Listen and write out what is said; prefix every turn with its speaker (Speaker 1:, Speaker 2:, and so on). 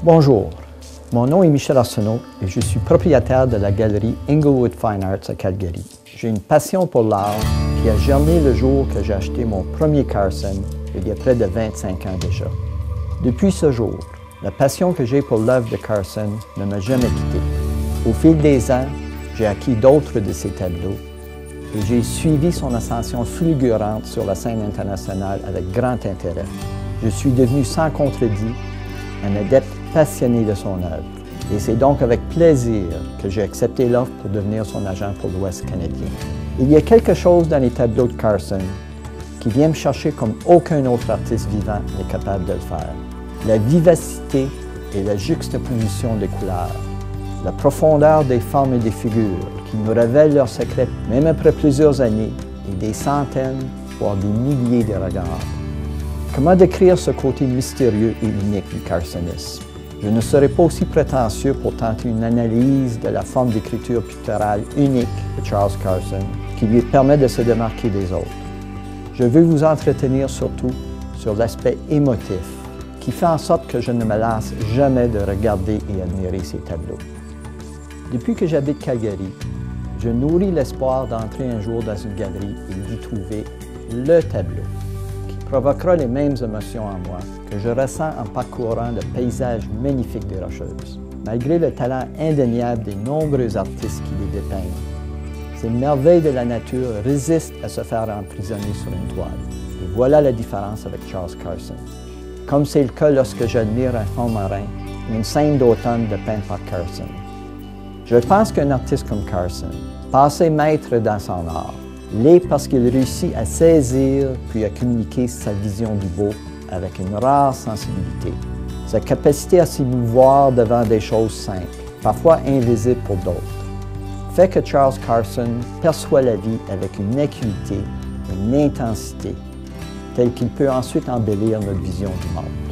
Speaker 1: Bonjour, mon nom est Michel Arsenault et je suis propriétaire de la galerie Inglewood Fine Arts à Calgary. J'ai une passion pour l'art qui a germé le jour que j'ai acheté mon premier Carson il y a près de 25 ans déjà. Depuis ce jour, la passion que j'ai pour l'œuvre de Carson ne m'a jamais quitté. Au fil des ans, j'ai acquis d'autres de ses tableaux et j'ai suivi son ascension fulgurante sur la scène internationale avec grand intérêt. Je suis devenu sans contredit un adepte passionné de son œuvre. Et c'est donc avec plaisir que j'ai accepté l'offre pour devenir son agent pour l'Ouest canadien. Il y a quelque chose dans les tableaux de Carson qui vient me chercher comme aucun autre artiste vivant n'est capable de le faire. La vivacité et la juxtaposition des couleurs, la profondeur des formes et des figures qui nous révèlent leurs secrets même après plusieurs années et des centaines, voire des milliers de regards. Comment décrire ce côté mystérieux et unique du carsonisme? Je ne serai pas aussi prétentieux pour tenter une analyse de la forme d'écriture picturale unique de Charles Carson qui lui permet de se démarquer des autres. Je veux vous entretenir surtout sur l'aspect émotif qui fait en sorte que je ne me lasse jamais de regarder et admirer ses tableaux. Depuis que j'habite Calgary, je nourris l'espoir d'entrer un jour dans une galerie et d'y trouver le tableau provoquera les mêmes émotions en moi que je ressens en parcourant le paysage magnifique des Rocheuses. Malgré le talent indéniable des nombreux artistes qui les dépeignent, ces merveilles de la nature résistent à se faire emprisonner sur une toile. Et voilà la différence avec Charles Carson. Comme c'est le cas lorsque j'admire un fond marin, une scène d'automne peinte par Carson. Je pense qu'un artiste comme Carson, passé maître dans son art, l'est parce qu'il réussit à saisir puis à communiquer sa vision du beau avec une rare sensibilité. Sa capacité à s'émouvoir devant des choses simples, parfois invisibles pour d'autres, fait que Charles Carson perçoit la vie avec une acuité, une intensité, telle qu'il peut ensuite embellir notre vision du monde.